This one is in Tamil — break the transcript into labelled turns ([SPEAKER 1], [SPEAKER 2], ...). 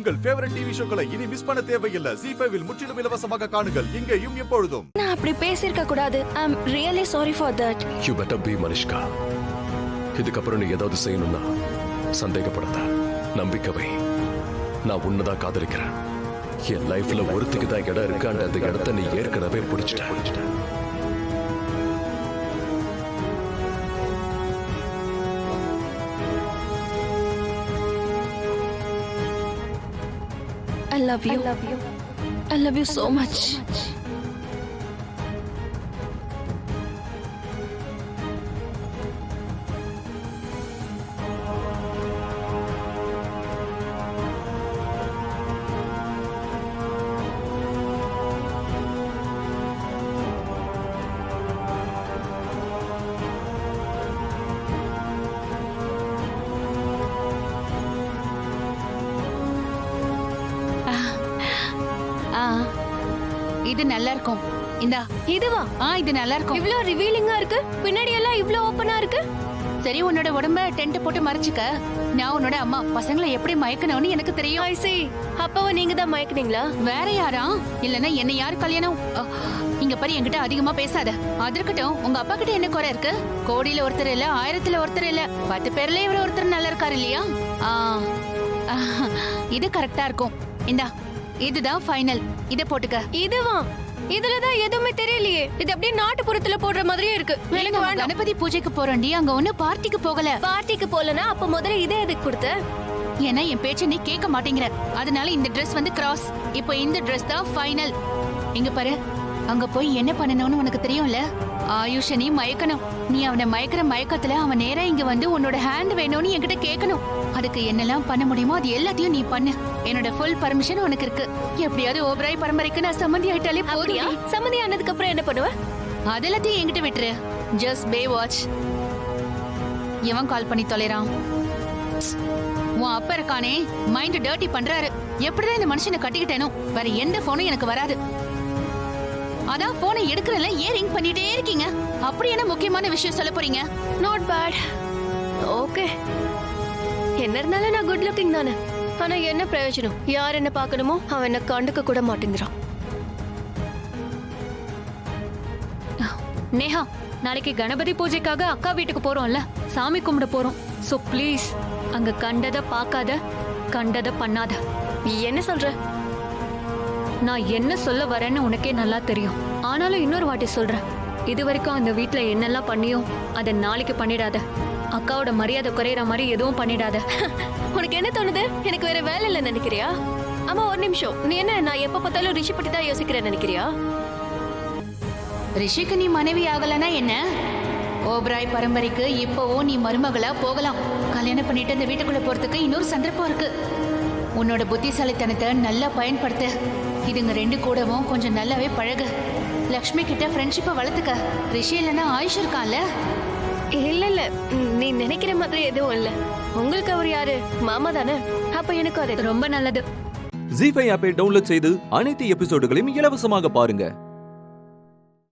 [SPEAKER 1] உங்கள் ஃபேவரட் டிவி ஷோக்களை இனி மிஸ் பண்ண தேவையில்லை. ZEE5 இல் முற்றிலும் இலவசமாக காணுங்கள், இங்கேயும் எப்பொழுதும்.
[SPEAKER 2] நான் அப்படி பேசியிருக்க கூடாது. I am really sorry for that.
[SPEAKER 3] You better be Manishka. இதுக்கப்புறம் நீ ஏதாவது செய்யணும்னா சந்தேகப்படாத, நம்பிக்கை வை. நான் உன்னதான் காதலிக்கிறேன். என் லைஃப்ல ஒருத்திக்கு தான் இடம் இருக்காண்டு அந்த இடத்த நீ ஏற்கனவே பிடிச்சிட்ட.
[SPEAKER 2] I love you. I love you so much.
[SPEAKER 4] இது நல்லா இருக்கும். இந்தா.
[SPEAKER 2] இதுவா?
[SPEAKER 4] இது நல்லா இருக்கும்.
[SPEAKER 2] இவ்ளோ ரிவீலிங்கா இருக்கு. பின்னாடி எல்லாம் இவ்ளோ ஓபனா இருக்கு.
[SPEAKER 4] சரி, உன்னோட உடம்ப டென்ட் போட்டு மறைச்சுக்க. நான் உன்னோட அம்மா. பசங்களை எப்படி மயக்கணும்னு எனக்கு தெரியும்.
[SPEAKER 2] ஐ see. அப்பவே நீங்க தான் மயக்குனீங்களா?
[SPEAKER 4] வேற யாரா? இல்லனா என்ன யார் கல்யாணம்? இங்க பாரு, என்கிட்ட அதிகமா பேசாத. அதற்கட்டும், உங்க அப்பா கிட்ட என்ன குறை இருக்கு? கோடியில ஒருத்தர் இல்ல, 1000ல ஒருத்தர் இல்ல, 10 பேர்ல இவர ஒருத்தர் நல்லா இருக்காரு இல்லையா? இது கரெக்டா இருக்கும். இந்தா, இதுதான் ஃபைனல். இத போட்டுக்க.
[SPEAKER 2] இதுவா? இதுலதான் எதுவுமே தெரியலையே. இது அப்படியே நாட்டுப்புறத்துல போடுற மாதிரியே இருக்கு. எனக்கு வேண்டாம்.
[SPEAKER 4] கணபதி பூஜைக்கு போறோம்டி, அங்க ஒண்ணு பார்ட்டிக்கு போகல.
[SPEAKER 2] பார்ட்டிக்கு போலனா அப்ப முதல்ல இதே எதுக்கு கொடுத்த?
[SPEAKER 4] ஏன்னா என் பேச்ச நீ கேட்க மாட்டேங்கிற. அதனால இந்த Dress வந்து கிராஸ். இப்போ இந்த Dress தான் ஃபைனல். இங்க பாரு, அங்க போய் என்ன பண்ணணும்னு உனக்கு தெரியும்ல? ஆயுஷ நீ மயக்கணும். நீ அவனை மயக்கிற மயக்கத்துல அவன் நேரா இங்க வந்து உன்னோட ஹேண்ட் வேணும்னு என்கிட்ட கேட்கணும். அதுக்கு என்னெல்லாம் பண்ண முடியுமோ அது எல்லாத்தையும் நீ பண்ணு. என்னோட ஃபுல் பர்மிஷன் உனக்கு இருக்கு. எப்படியாவது ஓபராய் பரம்பரைக்கு நான் சம்மந்தி ஆயிட்டாலே போதும்.
[SPEAKER 2] சம்மந்தி ஆனதுக்கு அப்புறம் என்ன பண்ணுவ?
[SPEAKER 4] அதெல்லாத்தையும் என்கிட்ட விட்டுரு. ஜஸ்ட் பே வாட்ச். எவன் கால் பண்ணி தொலைறான்? உன் அப்பா இருக்கானே, மைண்ட் டர்ட்டி பண்றாரு. எப்படிதான் இந்த மனுஷனை கட்டிக்கிட்டேனோ. வேற எந்த போனும் எனக்கு வராது. அதான் போனை எடுக்கிறல, ஏன் ரிங் பண்ணிட்டே இருக்கீங்க? அப்படி என்ன முக்கியமான விஷயம் சொல்ல போறீங்க?
[SPEAKER 2] Not bad. ஓகே, என்ன இருந்தாலும் நான் குட் லுக்கிங் தானே. ஆனா என்ன பிரயோஜனம்? யார் என்ன பார்க்கணுமோ அவன் என்ன கண்டுக்க கூட மாட்டேங்கிறான்.
[SPEAKER 5] நேஹா, நாளைக்கு கணபதி பூஜைக்காக அக்கா வீட்டுக்கு போறோம்ல, சாமி கும்பிட போறோம். சோ ப்ளீஸ் அங்க கண்டத பார்க்காத, கண்டத பண்ணாத.
[SPEAKER 2] என்ன சொல்ற?
[SPEAKER 5] நான் என்ன சொல்ல வரேன்னு உனக்கே நல்லா தெரியும். ஆனாலும் இன்னொரு வாட்டி சொல்றேன், இது வரைக்கும் அந்த வீட்ல என்னெல்லாம் பண்ணியோ அதை நாளைக்கு பண்ணிடாத. அக்காவோட மரியாதை குறையிற மாதிரி எதுவும் பண்ணிடாத.
[SPEAKER 2] உனக்கு என்ன தோணுது? எனக்கு வேற வேலை இல்ல நினைக்கிறியா? ஆமா, ஒரு நிமிஷம். நீ என்ன, நான் எப்ப பார்த்தாலும் ரிஷி பத்தி தான் யோசிக்கிறேன் நினைக்கிறியா?
[SPEAKER 4] ரிஷிக்கு நீ மனைவி ஆகலனா என்ன? ஓபராய் பரம்பரைக்கு இப்போவோ நீ மருமகளா போகலாம். கல்யாணம் பண்ணிட்டு இந்த வீட்டுக்குள்ள போறதுக்கு இன்னொரு சந்தர்ப்பம் இருக்கு. உன்னோட புத்திசாலித்தனத்தை நல்லா பயன்படுத்த. இதுங்க ரெண்டு கூடவும் கொஞ்சம் நல்லாவே பழகு. லக்ஷ்மி கிட்ட ஃப்ரெண்ட்ஷிப்பை வளர்த்துக்க. ரிஷி இல்லைன்னா ஆயுஷ் இருக்கான்ல.
[SPEAKER 2] இல்ல இல்ல, நீ நினைக்கிற மாதிரி எதுவும் இல்ல. உங்களுக்கு அவர் யாரு? மாமா தானே. அப்ப எனக்கு அது
[SPEAKER 5] ரொம்ப நல்லது.
[SPEAKER 6] ZEE5 ஆப்பை டவுன்லோட் செய்து அனைத்து எபிசோடுகளையும் இலவசமாக பாருங்க.